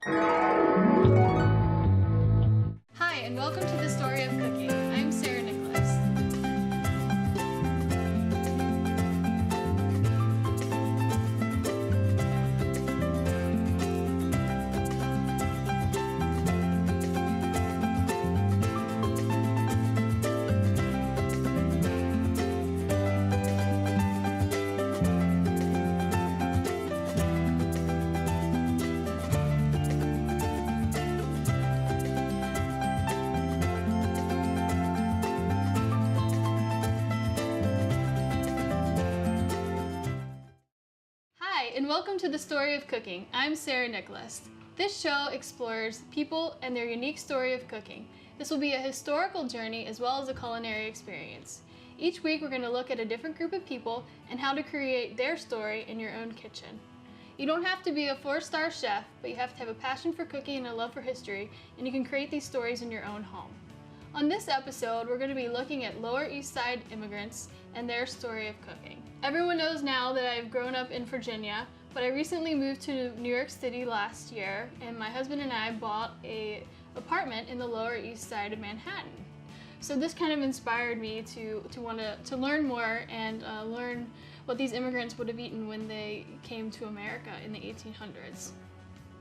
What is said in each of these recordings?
Hi, and welcome to the Story of Cooking. I'm Sarah Nicholas. Hi, and welcome to the Story of Cooking. I'm Sarah Nicholas. This show explores people and their unique story of cooking. This will be a historical journey as well as a culinary experience. Each week we're going to look at a different group of people and how to create their story in your own kitchen. You don't have to be a 4-star chef, but you have to have a passion for cooking and a love for history, and you can create these stories in your own home. On this episode, we're going to be looking at Lower East Side immigrants and their story of cooking. Everyone knows now that I've grown up in Virginia, but I recently moved to New York City last year, and my husband and I bought an apartment in the Lower East Side of Manhattan. So this kind of inspired me to want to learn more and learn what these immigrants would have eaten when they came to America in the 1800s.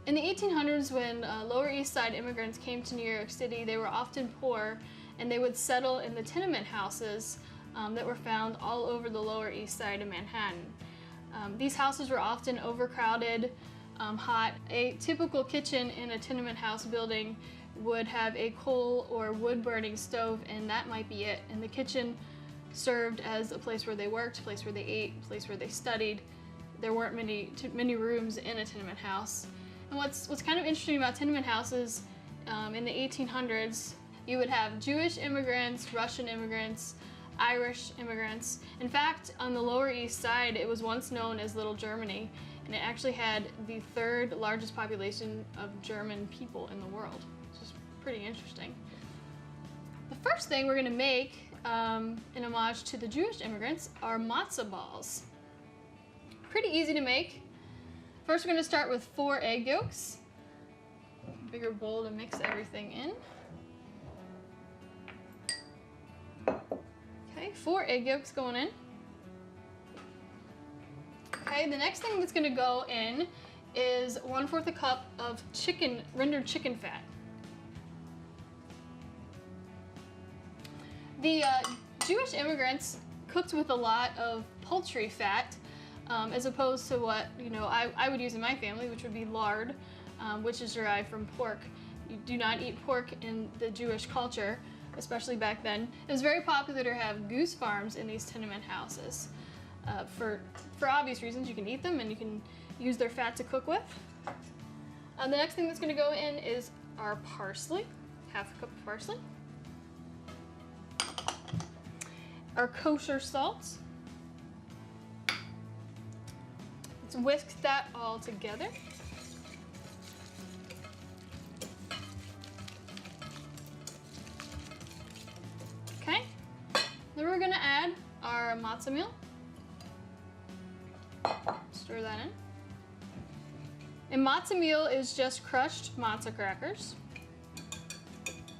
In the 1800s, when Lower East Side immigrants came to New York City, they were often poor, and they would settle in the tenement houses that were found all over the Lower East Side of Manhattan. These houses were often overcrowded, hot. A typical kitchen in a tenement house building would have a coal or wood-burning stove, and that might be it. And the kitchen served as a place where they worked, a place where they ate, a place where they studied. There weren't many rooms in a tenement house. And what's kind of interesting about tenement houses in the 1800s, you would have Jewish immigrants, Russian immigrants, Irish immigrants. In fact, on the Lower East Side, it was once known as Little Germany, and it actually had the 3rd largest population of German people in the world, which is pretty interesting. The first thing we're going to make in homage to the Jewish immigrants are matzo balls. Pretty easy to make. First, we're going to start with 4 egg yolks. Bigger bowl to mix everything in. Okay, 4 egg yolks going in. Okay, the next thing that's going to go in is 1/4 a cup of rendered chicken fat. The Jewish immigrants cooked with a lot of poultry fat, as opposed to what I would use in my family, which would be lard, which is derived from pork. You do not eat pork in the Jewish culture, especially back then. It was very popular to have goose farms in these tenement houses. For obvious reasons, you can eat them and you can use their fat to cook with. The next thing that's going to go in is our parsley, 1/2 cup of parsley. Our kosher salt. Let's whisk that all together. Okay, then we're gonna add our matzo meal. Stir that in. And matzo meal is just crushed matzo crackers.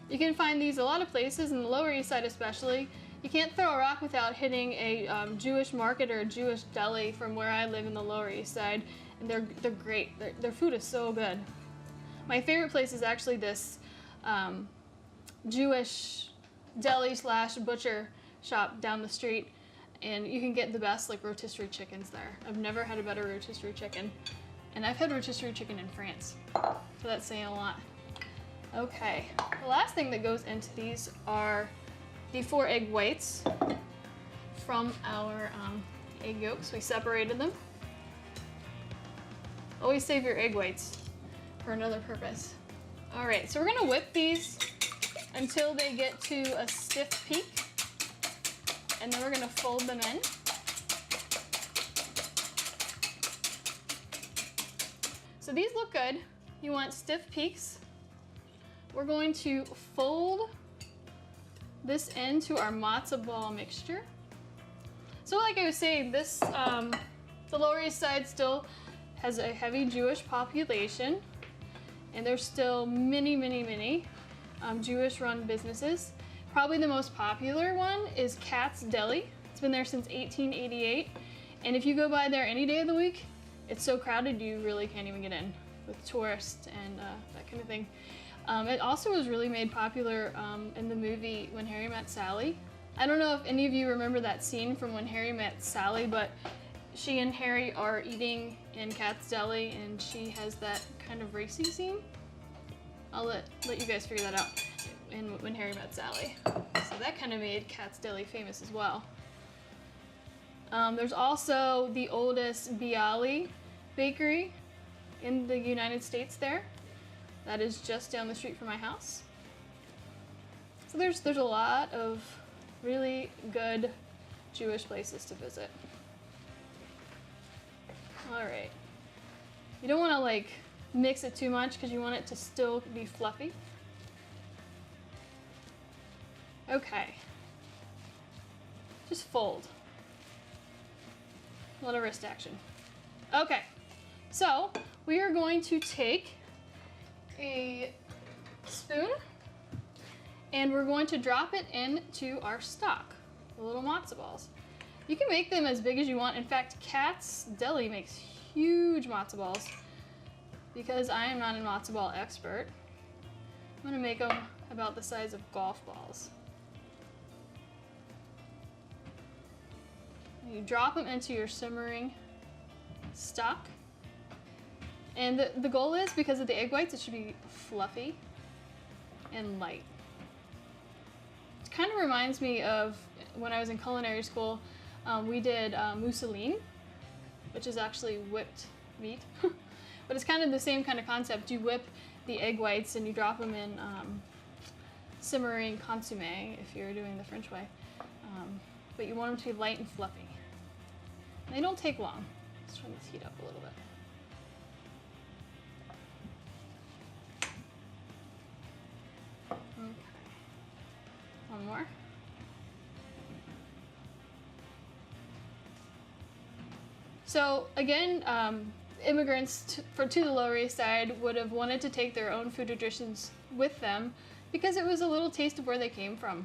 You can find these a lot of places, in the Lower East Side especially. You can't throw a rock without hitting a Jewish market or a Jewish deli from where I live in the Lower East Side, and they're great. Their food is so good. My favorite place is actually this Jewish deli / butcher shop down the street, and you can get the best rotisserie chickens there. I've never had a better rotisserie chicken, and I've had rotisserie chicken in France, so that's saying a lot. Okay, the last thing that goes into these are the 4 egg whites from our egg yolks. We separated them. Always save your egg whites for another purpose. All right, so we're gonna whip these until they get to a stiff peak, and then we're gonna fold them in. So these look good. You want stiff peaks. We're going to fold this into our matzo ball mixture. So like I was saying, this the Lower East Side still has a heavy Jewish population, and there's still many, many, many Jewish-run businesses. Probably the most popular one is Katz's Deli. It's been there since 1888, and if you go by there any day of the week, it's so crowded you really can't even get in with tourists and that kind of thing. It also was really made popular in the movie When Harry Met Sally. I don't know if any of you remember that scene from When Harry Met Sally, but she and Harry are eating in Katz's Deli, and she has that kind of racy scene. I'll let you guys figure that out in When Harry Met Sally. So that kind of made Katz's Deli famous as well. There's also the oldest Veal bakery in the United States there. That is just down the street from my house. So there's a lot of really good Jewish places to visit. All right. You don't want to like mix it too much because you want it to still be fluffy. Okay. Just fold. A lot of wrist action. Okay. So we are going to take a spoon and we're going to drop it into our stock, the little matzo balls. You can make them as big as you want. In fact, Katz's Deli makes huge matzo balls. Because I am not a matzo ball expert, I'm gonna make them about the size of golf balls. You drop them into your simmering stock. And the goal is, because of the egg whites, it should be fluffy and light. It kind of reminds me of when I was in culinary school, we did mousseline, which is actually whipped meat. But it's kind of the same kind of concept. You whip the egg whites and you drop them in simmering consommé if you're doing the French way. But you want them to be light and fluffy. They don't take long. Let's turn this heat up a little bit. Okay. One more. So again, immigrants to the Lower East Side would have wanted to take their own food traditions with them because it was a little taste of where they came from.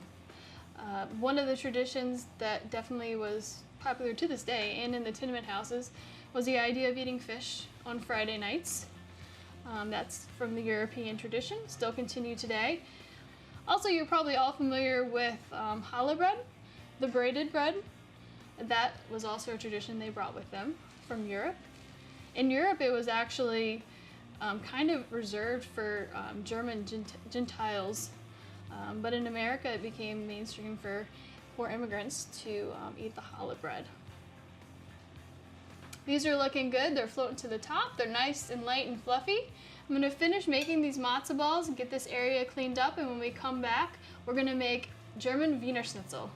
One of the traditions that definitely was popular to this day and in the tenement houses was the idea of eating fish on Friday nights. That's from the European tradition, still continue today. Also, you're probably all familiar with challah bread, the braided bread. That was also a tradition they brought with them from Europe. In Europe, it was actually kind of reserved for German Gentiles, but in America, it became mainstream for immigrants to eat the challah bread. These are looking good. They're floating to the top. They're nice and light and fluffy. I'm gonna finish making these matzo balls and get this area cleaned up, and when we come back, we're gonna make German Wiener Schnitzel.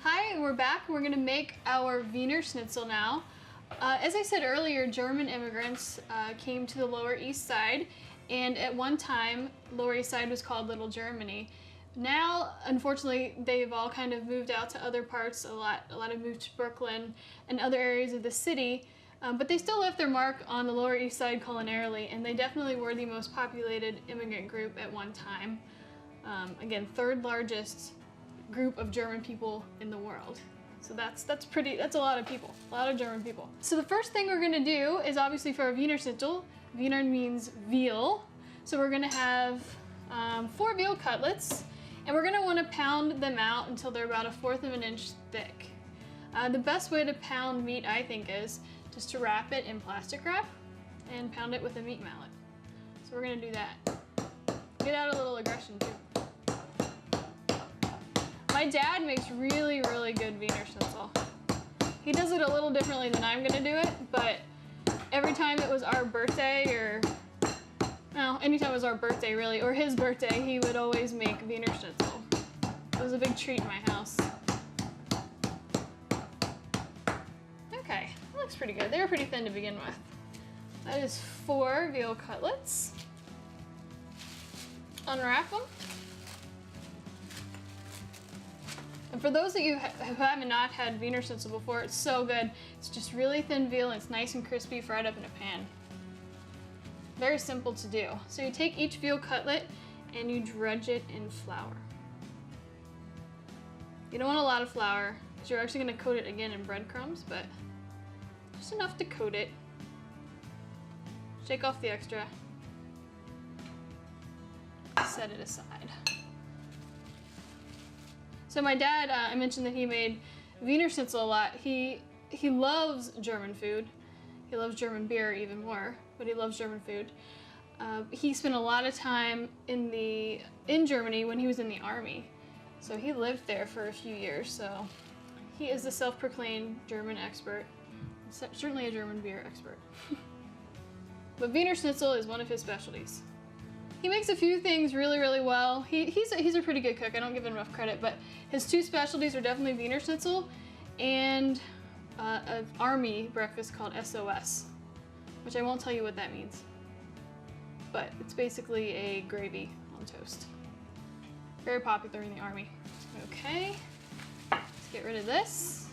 Hi, we're back. We're gonna make our Wiener Schnitzel now. As I said earlier, German immigrants came to the Lower East Side, and at one time, Lower East Side was called Little Germany. Now, unfortunately, they've all kind of moved out to other parts. A lot have moved to Brooklyn and other areas of the city, but they still left their mark on the Lower East Side culinarily, and they definitely were the most populated immigrant group at one time. Again, third largest group of German people in the world. So that's a lot of people, a lot of German people. So the first thing we're gonna do is obviously for our Wiener Schnitzel. Wiener means veal. So we're gonna have 4 veal cutlets, and we're gonna wanna pound them out until they're about 1/4 of an inch thick. The best way to pound meat, I think, is just to wrap it in plastic wrap and pound it with a meat mallet. So we're gonna do that. Get out a little aggression too. My dad makes really, really good Wiener Schnitzel. He does it a little differently than I'm gonna do it, but every time it was our birthday, or well, anytime it was our birthday really, or his birthday, he would always make Wiener Schnitzel. It was a big treat in my house. Okay, that looks pretty good. They were pretty thin to begin with. That is 4 veal cutlets. Unwrap them. And for those of you who have not had Wiener Schnitzel before, it's so good. It's just really thin veal and it's nice and crispy fried up in a pan. Very simple to do. So you take each veal cutlet and you dredge it in flour. You don't want a lot of flour because you're actually going to coat it again in breadcrumbs, but just enough to coat it. Shake off the extra. Set it aside. So my dad, I mentioned that he made Wiener Schnitzel a lot. He loves German food. He loves German beer even more, but he loves German food. He spent a lot of time in Germany when he was in the army. So he lived there for a few years. So he is a self-proclaimed German expert. Certainly a German beer expert. But Wiener Schnitzel is one of his specialties. He makes a few things really, really well. He's a pretty good cook. I don't give him enough credit, but his two specialties are definitely Wiener Schnitzel and an army breakfast called SOS, which I won't tell you what that means. But it's basically a gravy on toast. Very popular in the army. Okay, let's get rid of this.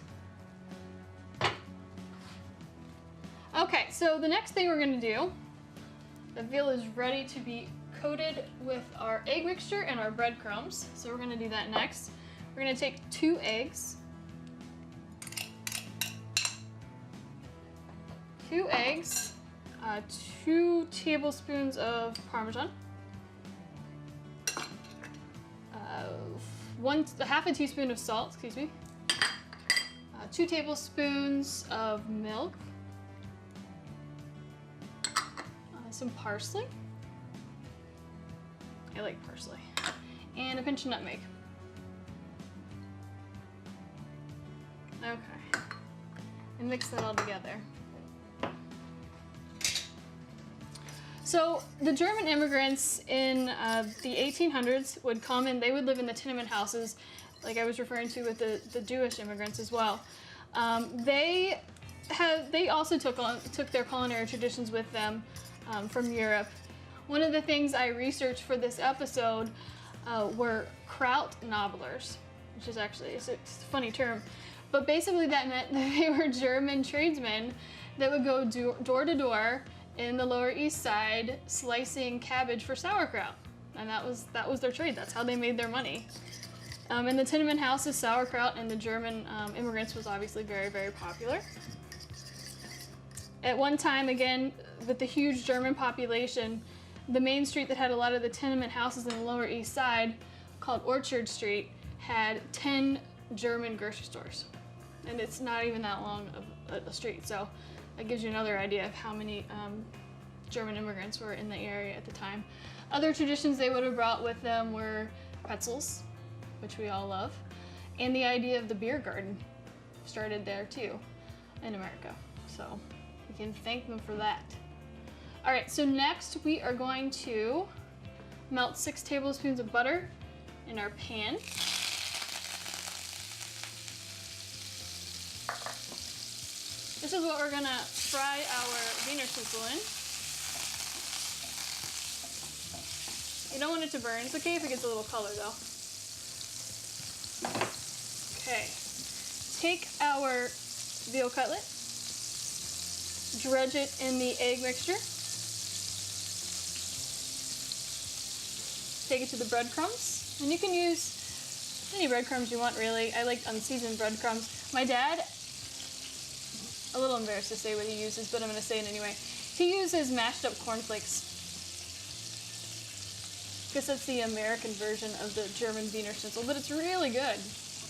Okay, so the next thing we're gonna do, the veal is ready to be coated with our egg mixture and our breadcrumbs. So we're gonna do that next. We're gonna take 2 eggs, 2 tablespoons of Parmesan, half a teaspoon of salt, excuse me, 2 tablespoons of milk, some parsley. I like parsley. And a pinch of nutmeg. Okay. And mix that all together. So the German immigrants in the 1800s would come and they would live in the tenement houses, like I was referring to with the Jewish immigrants as well. They also took their culinary traditions with them from Europe. One of the things I researched for this episode were kraut nobblers, which is actually it's a funny term, but basically that meant that they were German tradesmen that would go door to door in the Lower East Side slicing cabbage for sauerkraut, and that was their trade. That's how they made their money. In the tenement houses, sauerkraut and the German immigrants was obviously very, very popular. At one time, again, with the huge German population, the main street that had a lot of the tenement houses in the Lower East Side, called Orchard Street, had 10 German grocery stores. And it's not even that long of a street, so that gives you another idea of how many German immigrants were in the area at the time. Other traditions they would have brought with them were pretzels, which we all love, and the idea of the beer garden started there too in America. So we can thank them for that. All right, so next we are going to melt 6 tablespoons of butter in our pan. This is what we're gonna fry our Wiener Schnitzel in. You don't want it to burn. It's okay if it gets a little color though. Okay, take our veal cutlet, dredge it in the egg mixture. Take it to the breadcrumbs, and you can use any breadcrumbs you want really. I like unseasoned breadcrumbs. My dad, a little embarrassed to say what he uses, but I'm going to say it anyway. He uses mashed up cornflakes. I guess that's the American version of the German Wiener Schnitzel, but it's really good.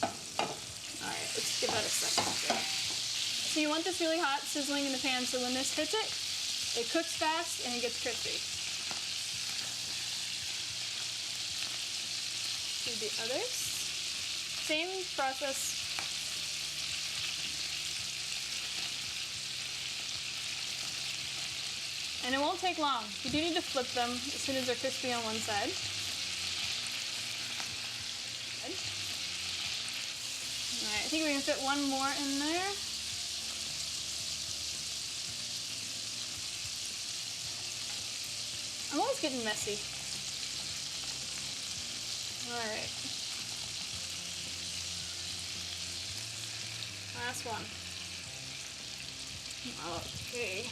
Alright, let's give that a second. So you want this really hot, sizzling in the pan, so when this hits it, it cooks fast and it gets crispy. Do the others. Same process. And it won't take long. You do need to flip them as soon as they're crispy on one side. Good. All right, I think we can fit one more in there. I'm always getting messy. All right. Last one. Okay.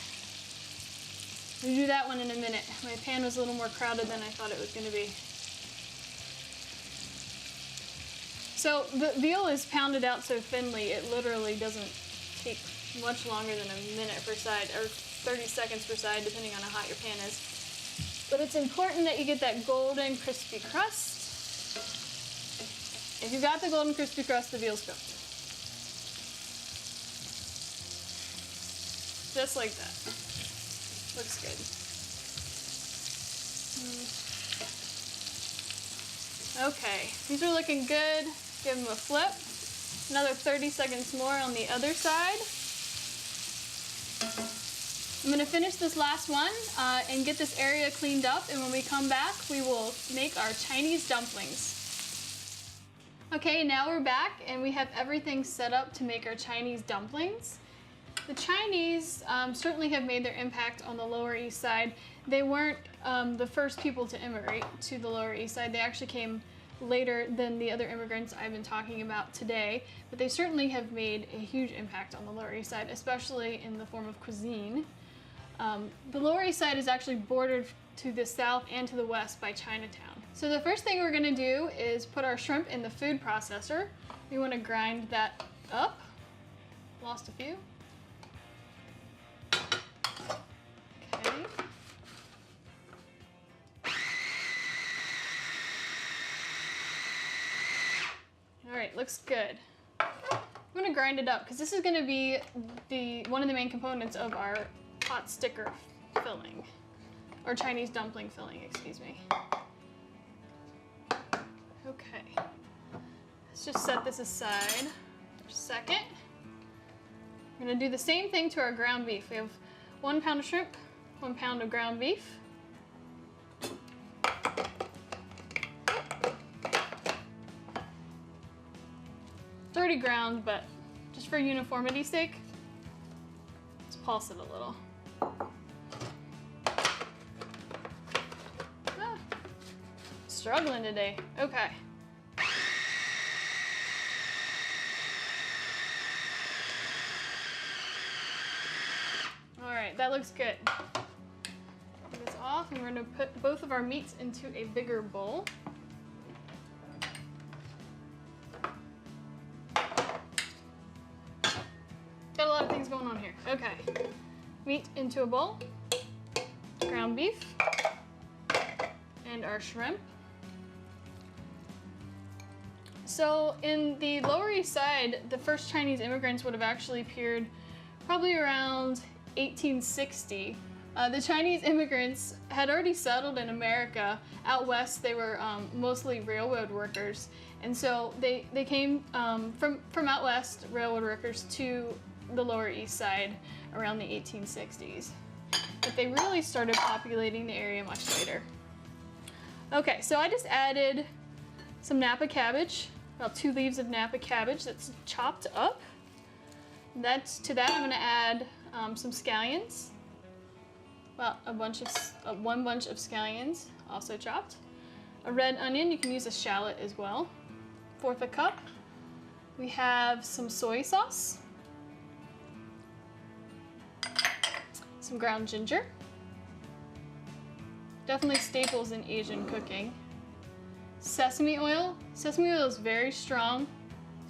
We'll do that one in a minute. My pan was a little more crowded than I thought it was going to be. So the veal is pounded out so thinly, it literally doesn't take much longer than a minute per side, or 30 seconds per side, depending on how hot your pan is. But it's important that you get that golden crispy crust. If you've got the golden crispy crust, the veal's cooked. Just like that. Looks good. Okay, these are looking good. Give them a flip. Another 30 seconds more on the other side. I'm gonna finish this last one and get this area cleaned up, and when we come back, we will make our Chinese dumplings. Okay, now we're back and we have everything set up to make our Chinese dumplings. The Chinese certainly have made their impact on the Lower East Side. They weren't the first people to immigrate to the Lower East Side. They actually came later than the other immigrants I've been talking about today, but they certainly have made a huge impact on the Lower East Side, especially in the form of cuisine. The Lower East Side is actually bordered to the south and to the west by Chinatown. So the first thing we're gonna do is put our shrimp in the food processor. We wanna grind that up. Lost a few. Okay. All right, looks good. I'm gonna grind it up because this is gonna be one of the main components of our pot sticker filling, or Chinese dumpling filling, excuse me. Okay, let's just set this aside for a second. We're gonna do the same thing to our ground beef. We have 1 pound of shrimp, 1 pound of ground beef. It's already ground, but just for uniformity's sake, let's pulse it a little. Struggling today. Okay. All right, that looks good. Take this off, and we're gonna put both of our meats into a bigger bowl. Got a lot of things going on here. Okay. Meat into a bowl. Ground beef. And our shrimp. So in the Lower East Side, the first Chinese immigrants would have actually appeared probably around 1860. The Chinese immigrants had already settled in America. Out west, they were mostly railroad workers. And so they came from out west, railroad workers, to the Lower East Side around the 1860s. But they really started populating the area much later. Okay, so I just added some Napa cabbage, about 2 leaves of Napa cabbage that's chopped up. To that I'm gonna add some scallions, about one bunch of scallions, also chopped. A red onion, you can use a shallot as well. 1/4 cup. We have some soy sauce, some ground ginger. Definitely staples in Asian cooking. Sesame oil. Sesame oil is very strong.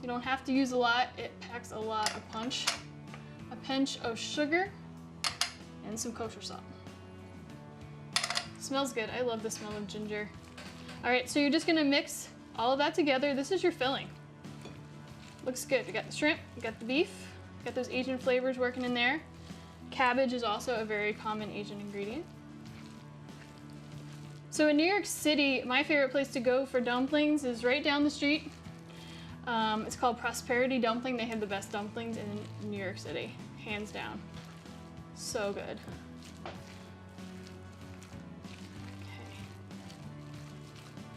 You don't have to use a lot. It packs a lot of punch. A pinch of sugar and some kosher salt. Smells good. I love the smell of ginger. All right, so you're just gonna mix all of that together. This is your filling. Looks good. You got the shrimp, you got the beef, you got those Asian flavors working in there. Cabbage is also a very common Asian ingredient. So in New York City, my favorite place to go for dumplings is right down the street. It's called Prosperity Dumpling. They have the best dumplings in New York City, hands down. So good.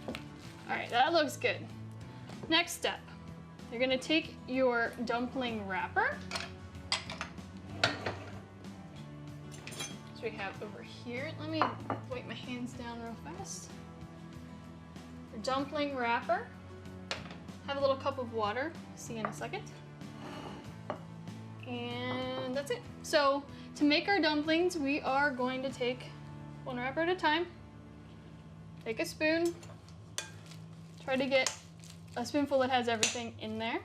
Okay. All right, that looks good. Next step, you're gonna take your dumpling wrapper. We have over here. Let me wipe my hands down real fast. Your dumpling wrapper. Have a little cup of water. See you in a second. And that's it. So to make our dumplings, we are going to take one wrapper at a time. Take a spoon. Try to get a spoonful that has everything in there.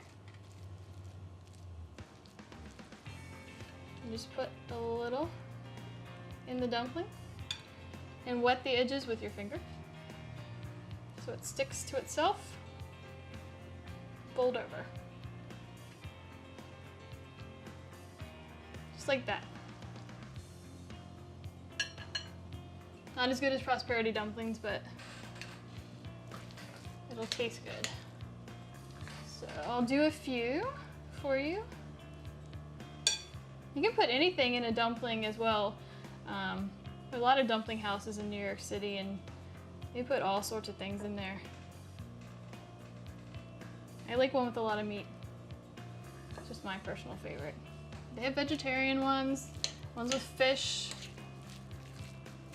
And just put a little in the dumpling and wet the edges with your finger so it sticks to itself. Fold over. Just like that. Not as good as prosperity dumplings, but it'll taste good. So I'll do a few for you. You can put anything in a dumpling as well. There are a lot of dumpling houses in New York City, and they put all sorts of things in there. I like one with a lot of meat. It's just my personal favorite. They have vegetarian ones with fish.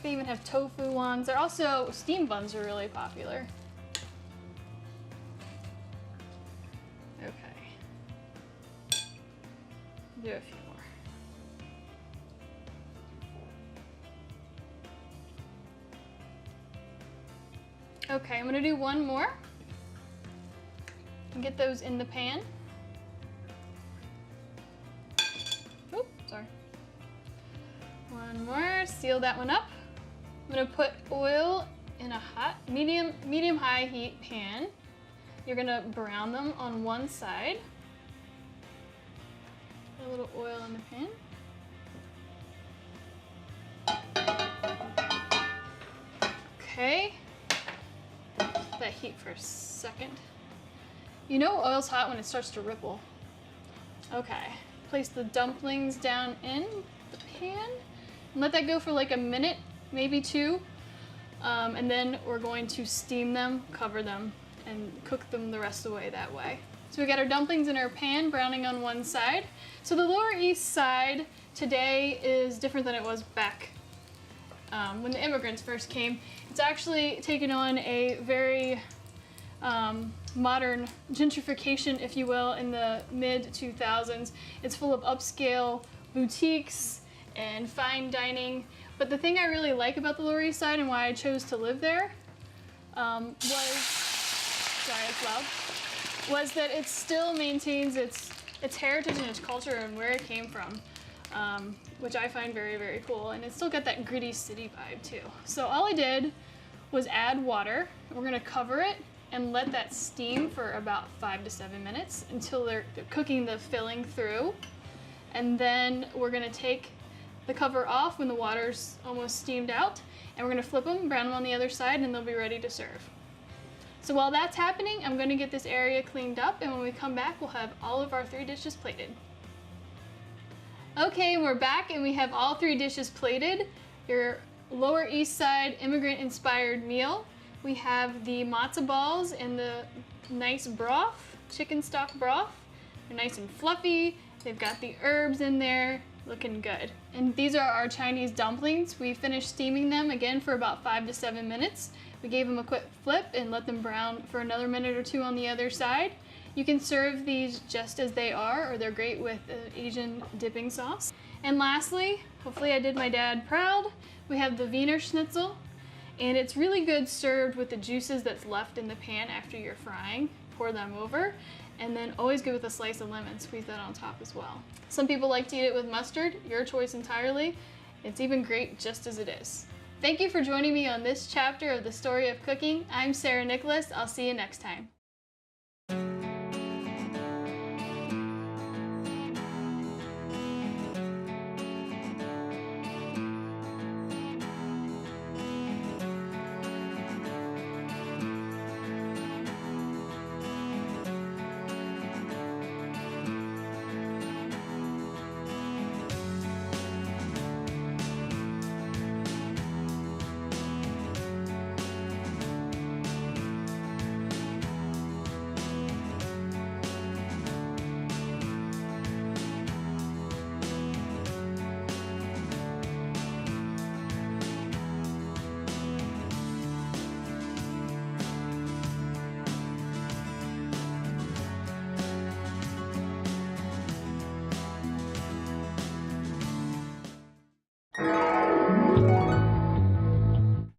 They even have tofu ones. They're also, steamed buns are really popular. Okay. Do a few more. Okay, I'm gonna do one more. And get those in the pan. Oop, sorry. One more, seal that one up. I'm gonna put oil in a hot, medium-high heat pan. You're gonna brown them on one side. Put a little oil in the pan. Okay. Let that heat for a second. You know oil's hot when it starts to ripple. Okay. Place the dumplings down in the pan and let that go for like a minute, maybe two. And then we're going to steam them, cover them, and cook them the rest of the way that way. So we got our dumplings in our pan, browning on one side. So the Lower East Side today is different than it was back when the immigrants first came. It's actually taken on a very modern gentrification, if you will, in the mid-2000s. It's full of upscale boutiques and fine dining. But the thing I really like about the Lower East Side and why I chose to live there was that it still maintains its heritage and its culture and where it came from, which I find very, very cool. And it's still got that gritty city vibe too. So all I did was add water. We're gonna cover it and let that steam for about 5 to 7 minutes until they're cooking the filling through. And then we're gonna take the cover off when the water's almost steamed out, and we're gonna flip them, brown them on the other side, and they'll be ready to serve. So while that's happening, I'm gonna get this area cleaned up, and when we come back, we'll have all of our 3 dishes plated. Okay, we're back, and we have all 3 dishes plated. Your Lower East Side immigrant-inspired meal. We have the matzo balls and the nice broth, chicken stock broth. They're nice and fluffy. They've got the herbs in there, looking good. And these are our Chinese dumplings. We finished steaming them again for about 5 to 7 minutes. We gave them a quick flip and let them brown for another minute or 2 on the other side. You can serve these just as they are, or they're great with Asian dipping sauce. And lastly, hopefully I did my dad proud, we have the Wiener Schnitzel. And it's really good served with the juices that's left in the pan after you're frying. Pour them over, and then always good with a slice of lemon. Squeeze that on top as well. Some people like to eat it with mustard, your choice entirely. It's even great just as it is. Thank you for joining me on this chapter of the Story of Cooking. I'm Sarah Nicholas. I'll see you next time.